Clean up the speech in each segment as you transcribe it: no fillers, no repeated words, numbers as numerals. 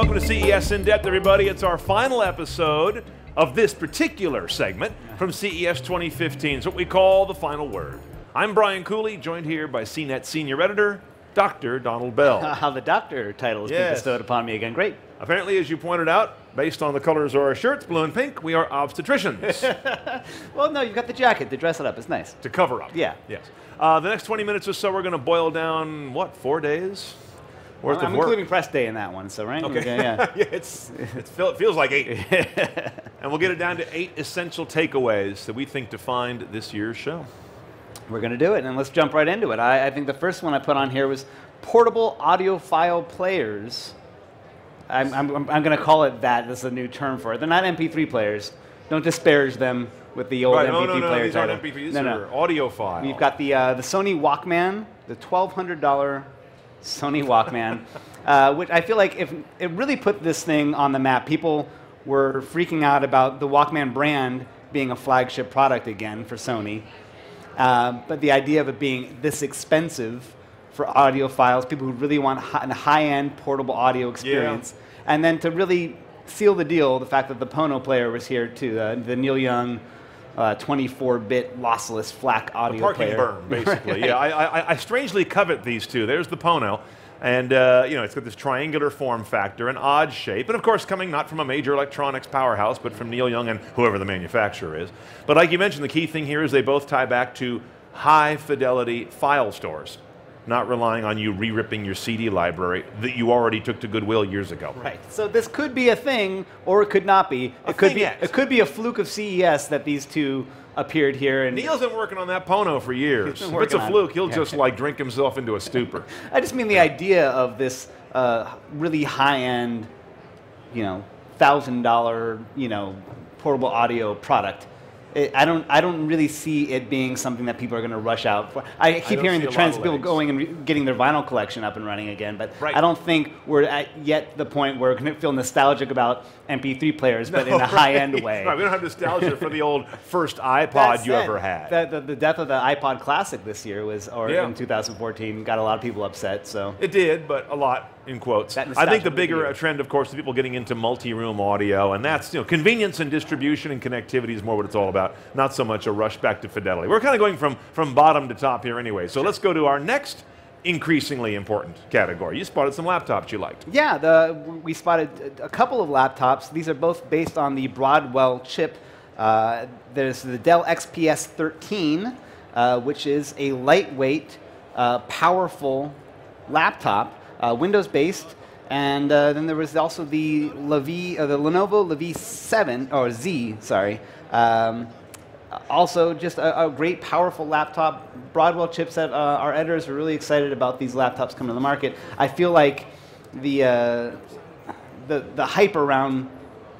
Welcome to CES In Depth, everybody. It's our final episode of this particular segment from CES 2015. It's what we call the final word. I'm Brian Cooley, joined here by CNET Senior Editor, Dr. Donald Bell. How the doctor title has been bestowed upon me again. Great. Apparently, as you pointed out, based on the colors of our shirts, blue and pink, we are obstetricians. Well, no, you've got the jacket to dress it up. It's nice. To cover up. Yeah. Yes. The next 20 minutes or so, we're going to boil down, what, 4 days? Worth I'm of work. including press day in that one, so right? Okay. Yeah. Yeah, it feels like 8. And we'll get it down to 8 essential takeaways that we think define this year's show. We're going to do it, and let's jump right into it. I think the first one I put on here was portable audiophile players. I'm going to call it that. This is a new term for it. They're not MP3 players. Don't disparage them with the old MP3 player these title. aren't MP3. These are audiophile. We've got the Sony Walkman, the $1,200 Sony Walkman, which I feel like if it really put this thing on the map. People were freaking out about the Walkman brand being a flagship product again for Sony. But the idea of it being this expensive for audiophiles, people who really want a high-end portable audio experience, and then to really seal the deal, the fact that the Pono player was here too, the Neil Young 24-bit lossless FLAC audio player. Parking burn, basically. Right. Yeah, I strangely covet these two. There's the Pono, and it's got this triangular form factor, an odd shape, and of course coming not from a major electronics powerhouse, but from Neil Young and whoever the manufacturer is. But like you mentioned, the key thing here is they both tie back to high-fidelity file stores, not relying on you re-ripping your CD library that you already took to Goodwill years ago. Right. So this could be a thing, or it could not be. It could be a fluke of CES that these two appeared here. And Neil's been working on that Pono for years. If it's a fluke, he'll just like drink himself into a stupor. I just mean the idea of this really high-end, $1,000, portable audio product. I don't really see it being something that people are going to rush out for. I keep hearing the trends of people going and getting their vinyl collection up and running again, but I don't think we're at yet the point where we're going to feel nostalgic about MP3 players, but in a high-end way. Right, we don't have nostalgia for the old first iPod you ever had. The death of the iPod Classic this year in 2014 got a lot of people upset. So it did, but a lot in quotes. I think the bigger trend, of course, is people getting into multi-room audio, and that's convenience and distribution and connectivity is more what it's all about, not so much a rush back to fidelity. We're kind of going from bottom to top here anyway, so let's go to our next increasingly important category. You spotted some laptops you liked. Yeah, we spotted a couple of laptops. These are both based on the Broadwell chip. There's the Dell XPS 13, which is a lightweight, powerful laptop, Windows-based, and then there was also the Lenovo Levie 7 or Z, sorry. Also, just a great, powerful laptop. Broadwell chipset. Our editors are really excited about these laptops coming to the market. I feel like the hype around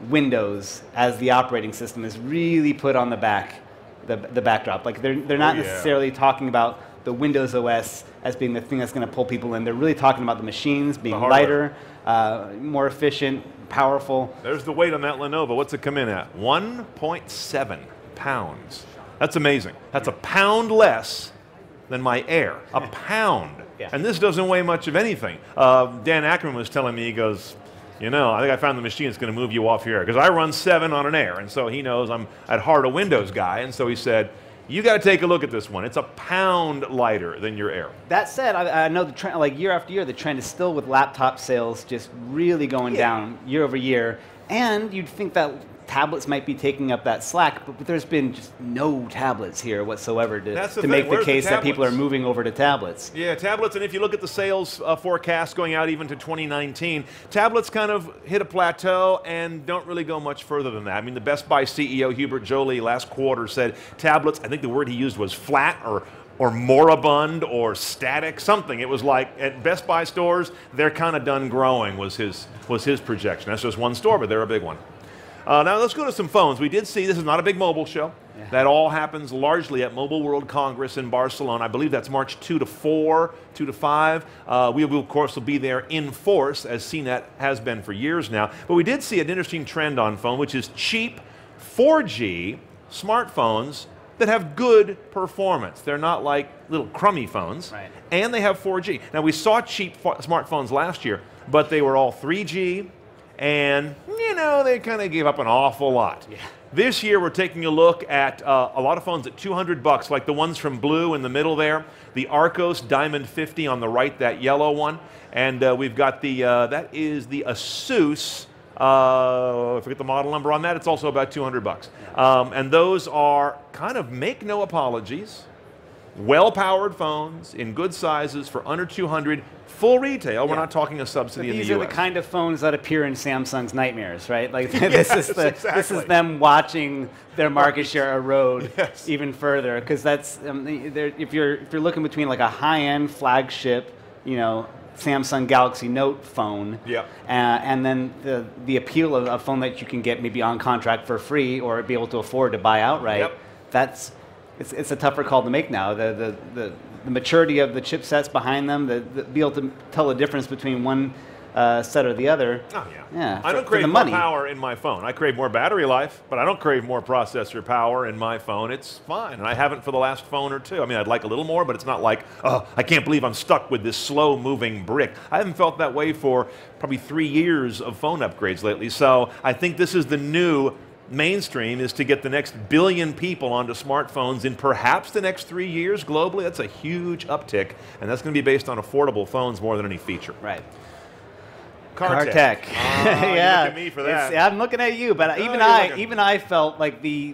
Windows as the operating system is really put on the backdrop. Like they're not necessarily talking about the Windows OS as being the thing that's going to pull people in. They're really talking about the machines being lighter, more efficient, powerful. There's the weight on that Lenovo. What's it come in at? 1.7 pounds. That's amazing. That's a pound less than my Air. A pound. Yeah. And this doesn't weigh much of anything. Dan Ackerman was telling me, he goes, I think I found the machine that's going to move you off your Air. Because I run 7 on an Air, and so he knows I'm at heart a Windows guy, and so he said, you got to take a look at this one. It's a pound lighter than your Air. That said, I know the trend, like year after year, the trend is still with laptop sales just really going down year over year. And you'd think that tablets might be taking up that slack, but there's been just no tablets here whatsoever to make the case that people are moving over to tablets. Yeah, tablets, and if you look at the sales forecast going out even to 2019, tablets kind of hit a plateau and don't really go much further than that. I mean, the Best Buy CEO, Hubert Joly, last quarter said tablets, I think the word he used was flat or moribund or static, something. It was like at Best Buy stores, they're kind of done growing was his projection. That's just one store, but they're a big one. Now let's go to some phones. We did see, this is not a big mobile show. Yeah. That all happens largely at Mobile World Congress in Barcelona. I believe that's March 2 to 4, 2 to 5. We will, of course, be there in force, as CNET has been for years now. But we did see an interesting trend on phone, which is cheap 4G smartphones that have good performance. They're not like little crummy phones, right. And they have 4G. Now, we saw cheap smartphones last year, but they were all 3G, and you know, they kind of gave up an awful lot. Yeah. This year we're taking a look at a lot of phones at $200, like the ones from Blue in the middle there, the Arcos Diamond 50 on the right, that yellow one, and we've got the, that is the Asus, I forget the model number on that, it's also about $200. And those are kind of, make no apologies, well-powered phones in good sizes for under 200, full retail. We're not talking a subsidy in the US. These are the kind of phones that appear in Samsung's nightmares, right? Like this is this is them watching their market share erode even further, because that's if you're looking between like a high-end flagship, you know, Samsung Galaxy Note phone, and then the appeal of a phone that you can get maybe on contract for free or be able to afford to buy outright. That's it's a tougher call to make now. The maturity of the chipsets behind them, be able to tell the difference between one set or the other. Oh yeah. Yeah. I don't crave more power in my phone. I crave more battery life, but I don't crave more processor power in my phone. It's fine, and I haven't for the last phone or two. I mean, I'd like a little more, but it's not like, oh, I can't believe I'm stuck with this slow-moving brick. I haven't felt that way for probably 3 years of phone upgrades lately. So I think this is the new mainstream, is to get the next billion people onto smartphones in perhaps the next 3 years globally. That's a huge uptick, and that's going to be based on affordable phones more than any feature. Right. Car tech. Yeah, you look at me for that. I'm looking at you, but even I felt like the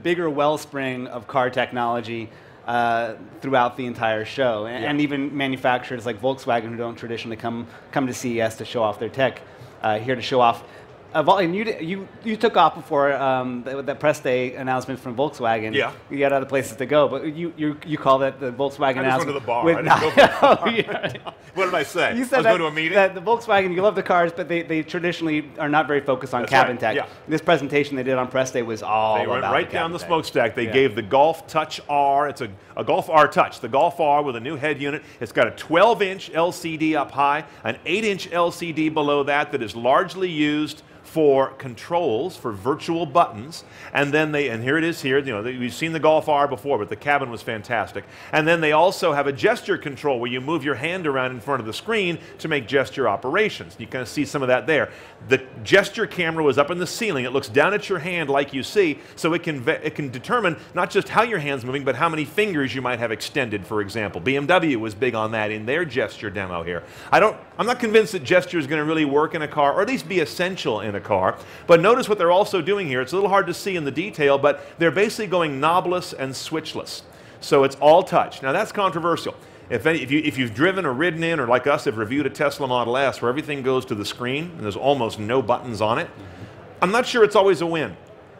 bigger wellspring of car technology throughout the entire show, and even manufacturers like Volkswagen, who don't traditionally come to CES to show off their tech, here to show off. And you took off before that press day announcement from Volkswagen. Yeah. You had other places to go, but you call that the Volkswagen announcement. I just went to the bar. I didn't go for the bar. What did I say? You said I was going to a meeting? That the Volkswagen, you love the cars, but they traditionally are not very focused on cabin tech. Yeah. This presentation they did on press day was all about They went right down the smokestack. They Yeah. gave the Golf Touch R. It's a Golf R Touch. The Golf R with a new head unit. It's got a 12-inch LCD up high, an 8-inch LCD below that is largely used for controls, for virtual buttons, and then and here it is here, you know, we've seen the Golf R before, but the cabin was fantastic. And then they also have a gesture control where you move your hand around in front of the screen to make gesture operations. You kind of see some of that there. The gesture camera was up in the ceiling. It looks down at your hand like you see, so it can determine not just how your hand's moving, but how many fingers you might have extended, for example. BMW was big on that in their gesture demo here. I'm not convinced that gesture is going to really work in a car, or at least be essential in a car. But notice what they're also doing here. It's a little hard to see in the detail, but they're basically going knobless and switchless. So it's all touch. Now that's controversial. If you've driven or ridden in, or like us have reviewed a Tesla Model S where everything goes to the screen and there's almost no buttons on it, I'm not sure it's always a win.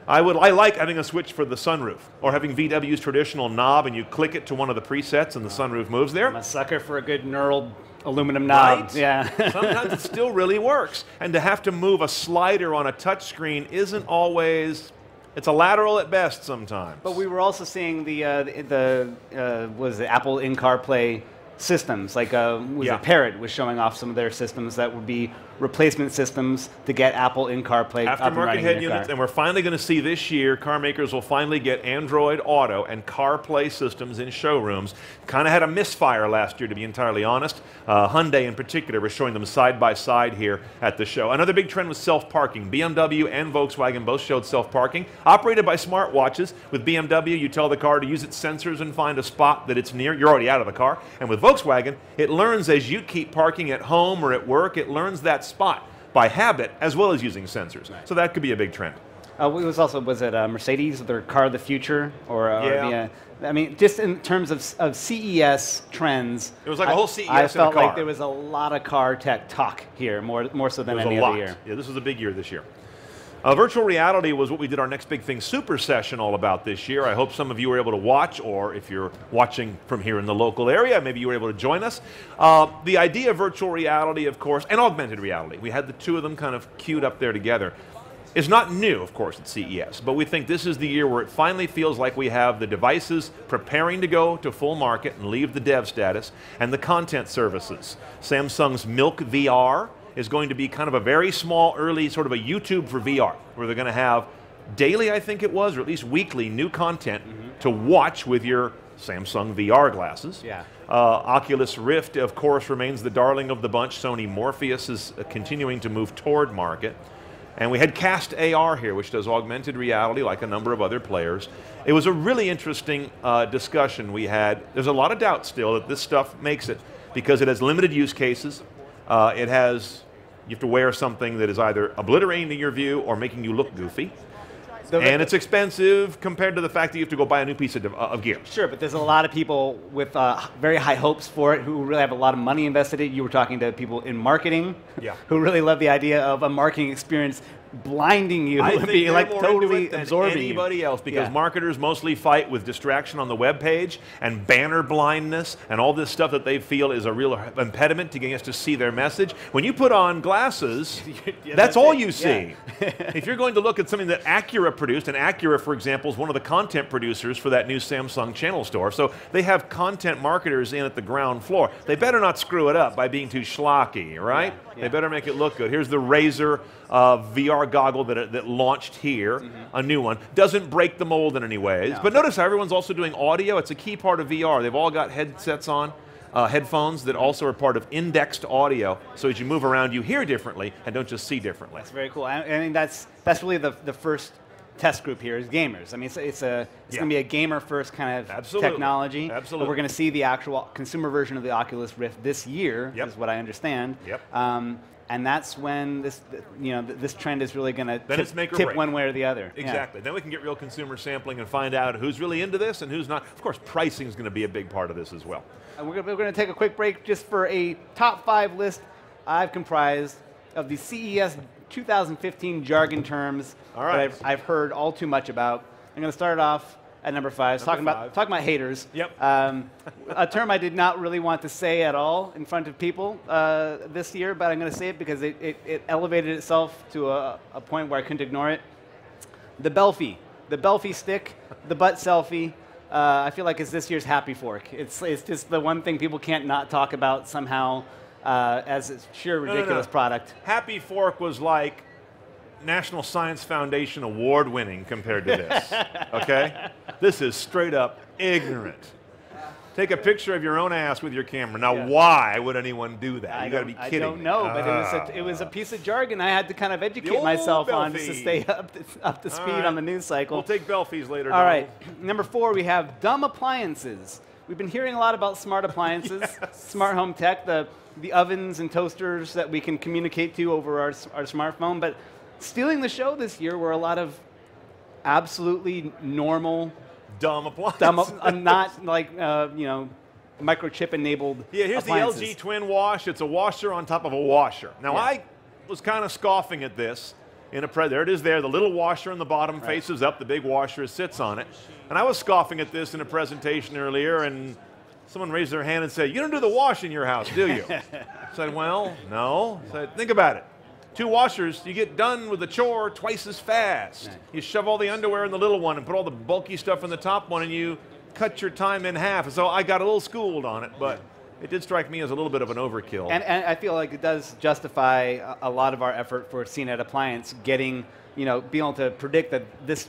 I like having a switch for the sunroof, or having VW's traditional knob and you click it to one of the presets and the sunroof moves there. I'm a sucker for a good knurled aluminum knob. Right? Yeah. Sometimes it still really works. And to have to move a slider on a touch screen isn't always, it's a lateral at best sometimes. But we were also seeing the Apple in-car play systems, like Parrot was showing off some of their systems that would be replacement systems to get Apple in-car play up and running Aftermarket head units, and we're finally going to see this year, car makers will finally get Android Auto and CarPlay systems in showrooms. Kind of had a misfire last year, to be entirely honest. Hyundai in particular was showing them side by side here at the show. Another big trend was self-parking. BMW and Volkswagen both showed self-parking, operated by smartwatches. With BMW, you tell the car to use its sensors and find a spot that it's near. You're already out of the car. And with Volkswagen, it learns as you keep parking at home or at work, it learns that spot by habit as well as using sensors. So that could be a big trend. Was it Mercedes, their car of the future? I mean, just in terms of CES trends, it was like a whole CES I felt in a car. like there was a lot of car tech talk here, more so than any other year. Yeah, this was a big year this year. Virtual reality was what we did our Next Big Thing Super Session all about this year. I hope some of you were able to watch, or if you're watching from here in the local area, maybe you were able to join us. The idea of virtual reality, of course, and augmented reality, we had the two of them kind of queued up there together, is not new, of course, at CES, but we think this is the year where it finally feels like we have the devices preparing to go to full market and leave the dev status, and the content services. Samsung's Milk VR is going to be kind of a very small, early sort of a YouTube for VR, where they're going to have daily, I think it was, or at least weekly, new content to watch with your Samsung VR glasses. Yeah. Oculus Rift, of course, remains the darling of the bunch. Sony Morpheus is continuing to move toward market. And we had Cast AR here, which does augmented reality like a number of other players. It was a really interesting discussion we had. There's a lot of doubt still that this stuff makes it because it has limited use cases. You have to wear something that is either obliterating your view or making you look goofy. And it's expensive compared to the fact that you have to go buy a new piece of gear. Sure, but there's a lot of people with very high hopes for it who really have a lot of money invested in it. You were talking to people in marketing who really love the idea of a marketing experience blinding you and be like totally absorbing anybody else because marketers mostly fight with distraction on the web page and banner blindness and all this stuff that they feel is a real impediment to getting us to see their message. When you put on glasses, that's all you see. If you're going to look at something that Acura produced, and Acura, for example, is one of the content producers for that new Samsung channel store, so they have content marketers in at the ground floor. They better not screw it up by being too schlocky, right? They better make it look good. Here's the Razer VR goggle that launched here, a new one. Doesn't break the mold in any ways. But notice how everyone's also doing audio. It's a key part of VR. They've all got headsets on, headphones that also are part of indexed audio. So as you move around, you hear differently and don't just see differently. That's very cool. I mean, that's really the first test group here is gamers. I mean, it's going to be a gamer-first kind of technology. Absolutely. We're going to see the actual consumer version of the Oculus Rift this year, is what I understand. And that's when this trend is really going to tip one way or the other. Exactly. Then we can get real consumer sampling and find out who's really into this and who's not. Of course, pricing is going to be a big part of this as well. We're going to take a quick break just for a top 5 list I've comprised of the CES 2015 jargon terms that I've heard all too much about. I'm going to start off at number 5, talking about haters. A term I did not really want to say at all in front of people this year, but I'm going to say it because it elevated itself to a point where I couldn't ignore it. The Belfie stick, the butt selfie. I feel like it's this year's Happy Fork. It's just the one thing people can't not talk about somehow as a sheer ridiculous product. Happy Fork was like National Science Foundation award winning compared to this, okay? This is straight up ignorant. Take a picture of your own ass with your camera. Now, why would anyone do that? You got to be kidding. I don't know, but it was a piece of jargon I had to kind of educate myself on just to stay up to speed on the news cycle. We'll take Belfies later. All right. Number 4, we have dumb appliances. We've been hearing a lot about smart appliances, smart home tech, the ovens and toasters that we can communicate to over our smartphone, but stealing the show this year were a lot of absolutely normal, dumb appliances. Not like microchip-enabled. Here's appliances. the LG Twin Wash. It's a washer on top of a washer. Now I was kind of scoffing at this. There it is there. The little washer on the bottom faces up. The big washer sits on it. And I was scoffing at this in a presentation earlier, and someone raised their hand and said, "You don't do the wash in your house, do you?" I said, "Well, no." I said, "Think about it. 2 washers, you get done with the chore twice as fast. You shove all the underwear in the little one and put all the bulky stuff in the top one, and you cut your time in half." And so I got a little schooled on it, but it did strike me as a little bit of an overkill. And I feel like it does justify a lot of our effort for CNET Appliance being able to predict that this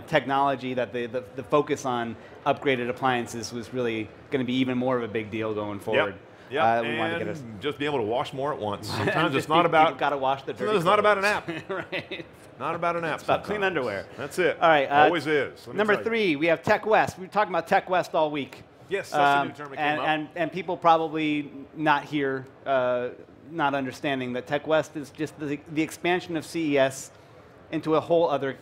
technology, that the focus on upgraded appliances was really going to be even more of a big deal going forward. And just be able to wash more at once. Sometimes it's not about. Got to wash the dirty. It's not about an app. Right. Not about an app. It's about clean underwear. That's it. All right. Always is. Number 3, we have Tech West. We've been talking about Tech West all week. Yes, that's a new term that came up. And people probably not here, not understanding that Tech West is just the expansion of CES into a whole other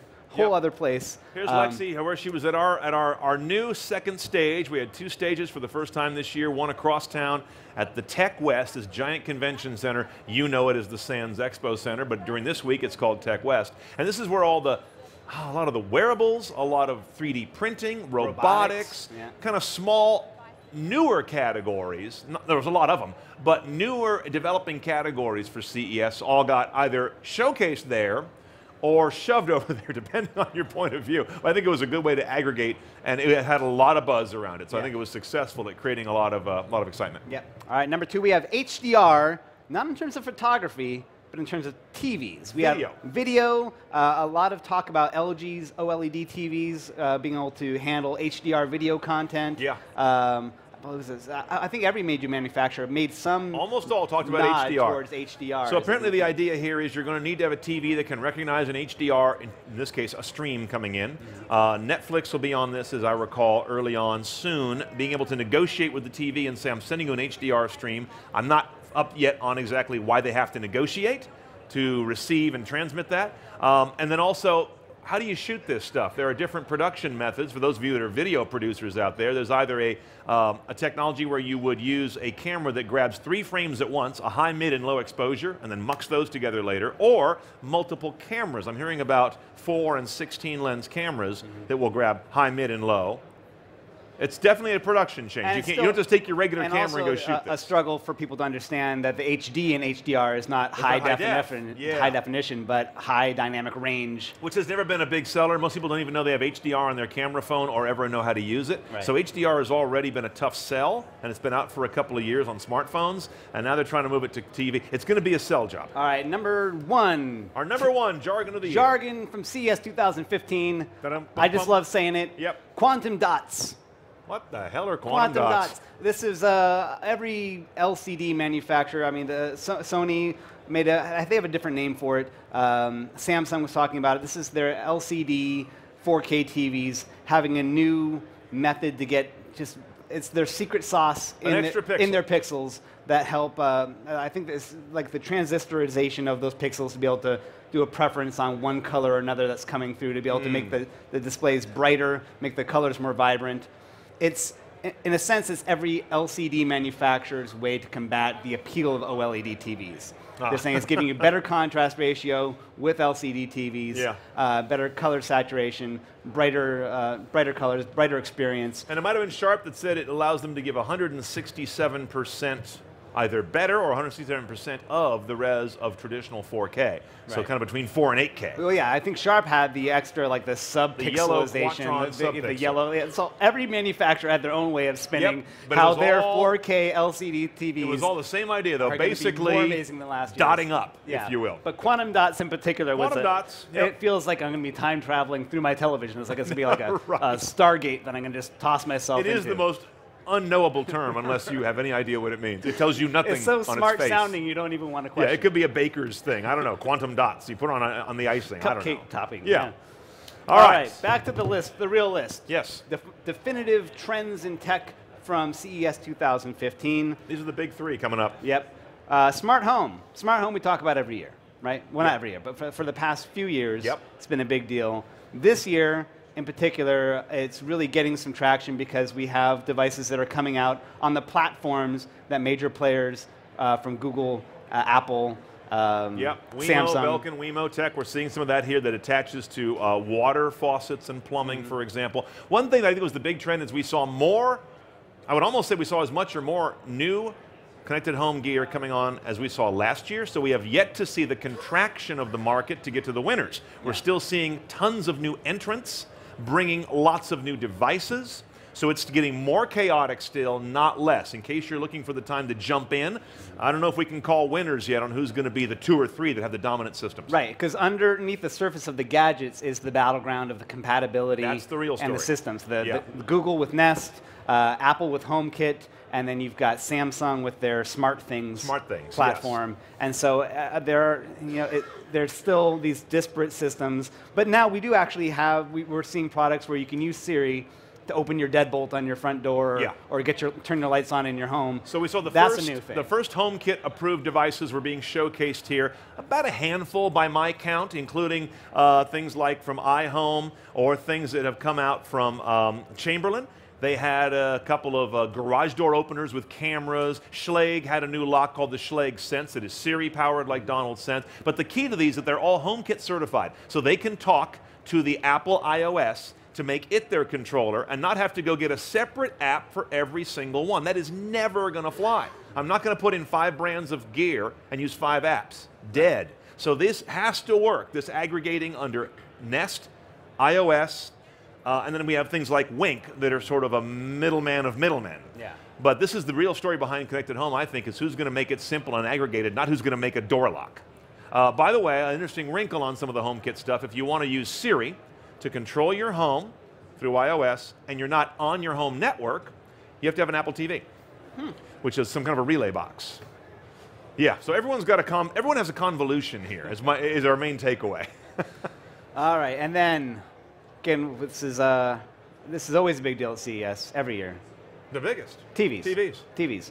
place. Here's Lexi, where she was at our new second stage. We had 2 stages for the first time this year, one across town at the Tech West, this giant convention center. You know it as the Sands Expo Center, but during this week it's called Tech West. And this is where a lot of the wearables, a lot of 3D printing, robotics, kind of small, newer categories. There was a lot of them, but newer developing categories for CES all got either showcased there or shoved over there, depending on your point of view. I think it was a good way to aggregate, and it had a lot of buzz around it. So I think it was successful at creating a lot of excitement. All right, number 2, we have HDR, not in terms of photography, but in terms of TVs. We have video, a lot of talk about LG's OLED TVs being able to handle HDR video content. what was this? I think every major manufacturer made some almost all talked about nod HDR. towards HDR. So apparently the idea here is you're going to need to have a TV that can recognize an HDR, in this case a stream coming in. Netflix will be on this, as I recall, early on soon, being able to negotiate with the TV and say, I'm sending you an HDR stream. I'm not up yet on exactly why they have to negotiate to receive and transmit that. And then also, how do you shoot this stuff? There are different production methods. For those of you that are video producers out there, there's either a technology where you would use a camera that grabs 3 frames at once, a high, mid, and low exposure, and then mucks those together later, or multiple cameras. I'm hearing about 4 and 16 lens cameras that will grab high, mid, and low. It's definitely a production change. You don't just take your regular camera and go shoot this. A struggle for people to understand that the HD in HDR is not high definition, but high dynamic range. Which has never been a big seller. Most people don't even know they have HDR on their camera phone or ever know how to use it. Right. So HDR has already been a tough sell, and it's been out for a couple of years on smartphones, and now they're trying to move it to TV. It's going to be a sell job. All right, number 1. Our number 1 jargon of the year. Jargon from CES 2015. I just love saying it. Yep. Quantum dots. What the hell are quantum dots? This is every LCD manufacturer. I mean, Sony made they have a different name for it. Samsung was talking about it. This is their LCD 4K TVs having a new method to get it's their secret sauce in their pixels that help. I think this like the transistorization of those pixels to be able to do a preference on one color or another that's coming through to be able to make the displays brighter, make the colors more vibrant. It's, in a sense, it's every LCD manufacturer's way to combat the appeal of OLED TVs. They're saying it's giving you better contrast ratio with LCD TVs, better color saturation, brighter colors, brighter experience. And it might have been Sharp that said it allows them to give 167% either better or 167% of the res of traditional 4K. Right. So kind of between 4 and 8K. Well, yeah, I think Sharp had the extra, like the sub-pixelization, the yellow. Yeah, so every manufacturer had their own way of spinning how their 4K LCD TVs. It was all the same idea, though. Basically, more amazing than last dotting up, if you will. But quantum dots in particular it feels like I'm going to be time traveling through my television. It's like it's going to be like a Stargate that I'm going to just toss myself into. It is the most unknowable term unless you have any idea what it means. It tells you nothing on its face. It's so smart sounding you don't even want to question. Yeah, it could be a baker's thing. I don't know, quantum dots. You put on the icing. I don't know. Cupcake topping. Yeah. All right, back to the list, the real list. Yes. Definitive trends in tech from CES 2015. These are the big 3 coming up. Yep. Smart home. Smart home we talk about every year, right? Well, not every year, but for the past few years, it's been a big deal. This year, in particular, it's really getting some traction because we have devices that are coming out on the platforms that major players from Google, Apple, Wemo, Samsung. Belkin, Wemo Tech, we're seeing some of that here that attaches to water faucets and plumbing, for example. One thing that I think was the big trend is we saw more, I would almost say we saw as much or more new connected home gear coming on as we saw last year, so we have yet to see the contraction of the market to get to the winners. We're still seeing tons of new entrants, bringing lots of new devices, so it's getting more chaotic still, not less. In case you're looking for the time to jump in, I don't know if we can call winners yet on who's going to be the 2 or 3 that have the dominant systems. Right, because underneath the surface of the gadgets is the battleground of the compatibility. That's the real story. And the systems. The Google with Nest, Apple with HomeKit, and then you've got Samsung with their SmartThings platform. Yes. And so there's still these disparate systems. But now we do actually have, we're seeing products where you can use Siri to open your deadbolt on your front door or turn your lights on in your home. So we saw the first HomeKit approved devices were being showcased here. About a handful by my count, including things like from iHome or things that have come out from Chamberlain. They had a couple of garage door openers with cameras. Schlage had a new lock called the Schlage Sense that is Siri powered like Donald Sense. But the key to these is that they're all HomeKit certified. So they can talk to the Apple iOS to make it their controller and not have to go get a separate app for every single one. That is never going to fly. I'm not going to put in 5 brands of gear and use 5 apps. Dead. So this has to work, this aggregating under Nest, iOS, and then we have things like Wink that are sort of a middleman of middlemen. Yeah. But this is the real story behind Connected Home, I think, is who's going to make it simple and aggregated, not who's going to make a door lock. By the way, an interesting wrinkle on some of the HomeKit stuff, if you want to use Siri to control your home through iOS and you're not on your home network, you have to have an Apple TV, which is some kind of a relay box. Yeah, so everyone has a convolution here, is our main takeaway. All right, and then, again, this is always a big deal at CES, every year. The biggest. TVs.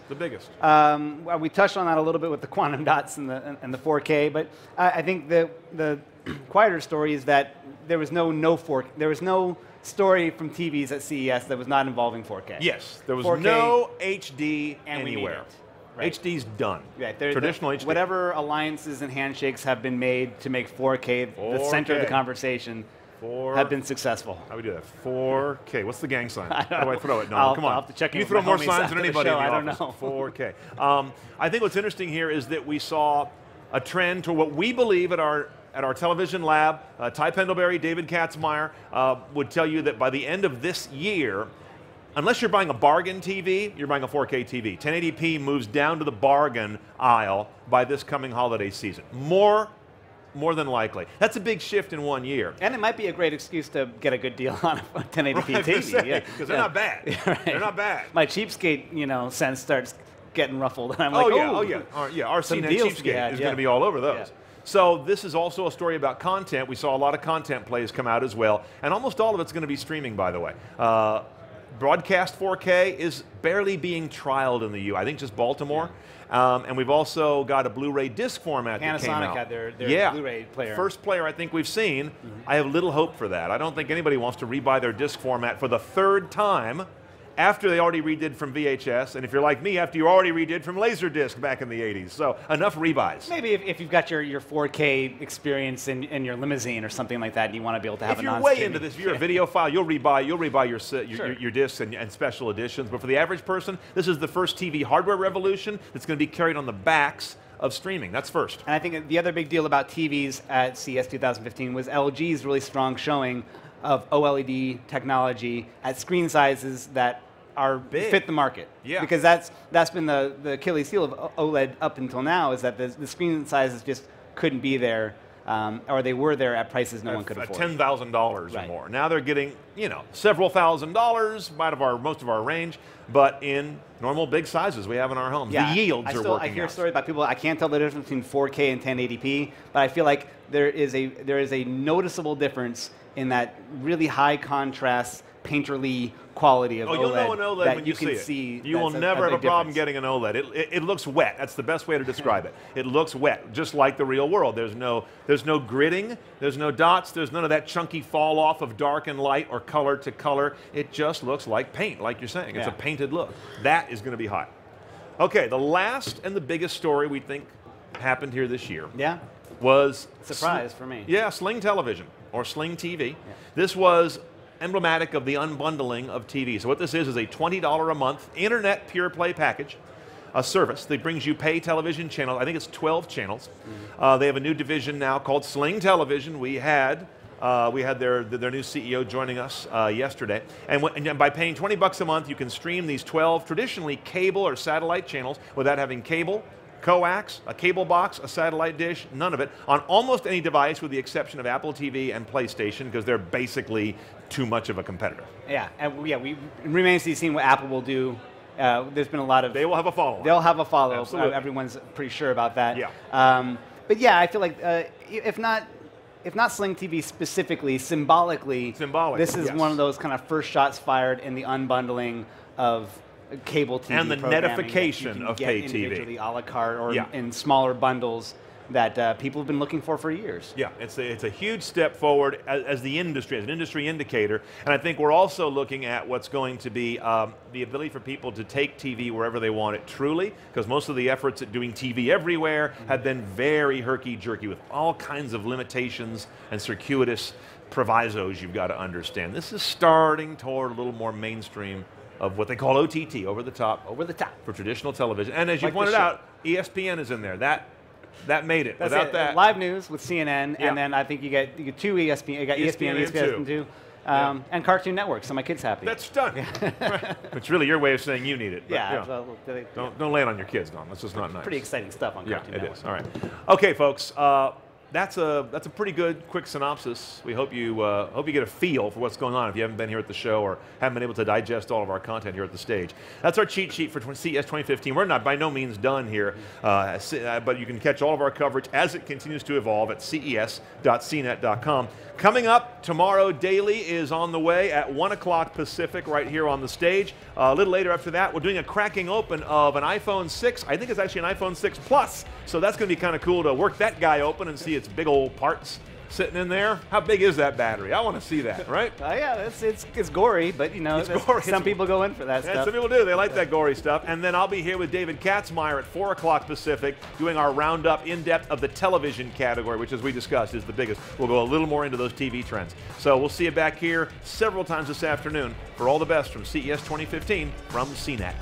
The biggest. Well, we touched on that a little bit with the quantum dots and the 4K, but I think the quieter story is that there was no story from TVs at CES that was not involving 4K. Yes, there was 4K, no HD and anywhere. Right. HD's done. Right, Traditional HD. Whatever alliances and handshakes have been made to make 4K the center of the conversation have been successful. How do we do that? 4K. What's the gang sign? How do I throw it? No, come on. I'll have to check in you with throw my more homies signs than after the anybody show, in the I don't office. know. 4K. I think what's interesting here is that we saw a trend to what we believe at our television lab. Ty Pendlebury, David Katzmeyer would tell you that by the end of this year, unless you're buying a bargain TV, you're buying a 4K TV. 1080p moves down to the bargain aisle by this coming holiday season. More than likely. That's a big shift in 1 year. And it might be a great excuse to get a good deal on a 1080p TV. Because they're not bad. Right. They're not bad. My cheapskate, sense starts getting ruffled, and I'm Our some CNET deals cheapskate is going to be all over those. Yeah. So this is also a story about content. We saw a lot of content plays come out as well, and almost all of it's going to be streaming, by the way. Broadcast 4K is barely being trialed in the U. I think just Baltimore. And we've also got a Blu-ray disc format that came out. Panasonic had their Blu-ray player. First player I think we've seen. I have little hope for that. I don't think anybody wants to rebuy their disc format for the third time after they already redid from VHS, and if you're like me, after you already redid from Laserdisc back in the 80s. So enough rebuys. Maybe if you've got your 4K experience in your limousine or something like that, and you want to be able to have if you're way into this, if you're a video file, you'll rebuy your discs and special editions. But for the average person, this is the first TV hardware revolution that's going to be carried on the backs of streaming. That's first. And I think the other big deal about TVs at CES 2015 was LG's really strong showing of OLED technology at screen sizes that fit the market. Yeah. Because that's been the Achilles heel of OLED up until now, is that the screen sizes just couldn't be there, or they were there at prices no one could afford. $10,000 or more. Now they're getting, several $1,000s out of most of our range, but in normal big sizes we have in our homes. Yeah, the yields are working I hear out. stories about people, I can't tell the difference between 4K and 1080p, but I feel like there is a noticeable difference in that really high contrast, painterly quality of OLED. You'll know an OLED that when you you can see it. You will never have a problem getting an OLED. It looks wet. That's the best way to describe it. It looks wet, just like the real world. There's no gridding. There's no dots. There's none of that chunky fall off of dark and light or color to color. It just looks like paint, like you're saying. It's a painted look. That is going to be hot. Okay, the last and the biggest story we think happened here this year was... Surprise for me. Yeah, Sling Television, or Sling TV. Yeah. This was emblematic of the unbundling of TV. So what this is a $20 a month internet pure play package, a service that brings you pay television channels. I think it's 12 channels. They have a new division now called Sling Television. We had their new CEO joining us yesterday. And by paying $20 a month, you can stream these 12 traditionally cable or satellite channels without having cable, coax, a cable box, a satellite dish, none of it, on almost any device with the exception of Apple TV and PlayStation, because they're basically too much of a competitor. Yeah, and it remains to be seen what Apple will do. There's been a lot of... They will have a follow. They'll have a follow. Everyone's pretty sure about that. Yeah. But yeah, I feel like if not Sling TV specifically, symbolically, this is one of those kind of first shots fired in the unbundling of cable TV and the netification of pay TV, individually a la carte or in smaller bundles that people have been looking for years. Yeah, it's a huge step forward as an industry indicator, and I think we're also looking at what's going to be the ability for people to take TV wherever they want it truly, because most of the efforts at doing TV everywhere have been very herky-jerky with all kinds of limitations and circuitous provisos you've got to understand. This is starting toward a little more mainstream of what they call OTT, over the top, for traditional television. And as you pointed out, ESPN is in there. That made it. That's Without it. that, live news with CNN, and then I think you get two ESPN. You got ESPN 2, and Cartoon Network. So my kid's happy. That's done. Right. It's really your way of saying you need it. But, don't lay it on your kids, Don. That's just not nice. Pretty exciting stuff on Cartoon Network. It is. All right. Okay, folks. that's a pretty good quick synopsis. We hope you get a feel for what's going on if you haven't been here at the show or haven't been able to digest all of our content here at the stage. That's our cheat sheet for CES 2015. We're not by no means done here, but you can catch all of our coverage as it continues to evolve at ces.cnet.com. Coming up tomorrow, Daily is on the way at 1 o'clock Pacific right here on the stage. A little later after that, we're doing a cracking open of an iPhone 6. I think it's actually an iPhone 6 Plus, so that's going to be kind of cool to work that guy open and see its big old parts sitting in there. How big is that battery? I want to see that, right? Yeah, it's gory, but you know, gory. Some people go in for that stuff. Some people do. They like that gory stuff. And then I'll be here with David Katzmeyer at 4 o'clock Pacific doing our roundup in-depth of the television category, which, as we discussed, is the biggest. We'll go a little more into those TV trends. So we'll see you back here several times this afternoon for all the best from CES 2015 from CNET.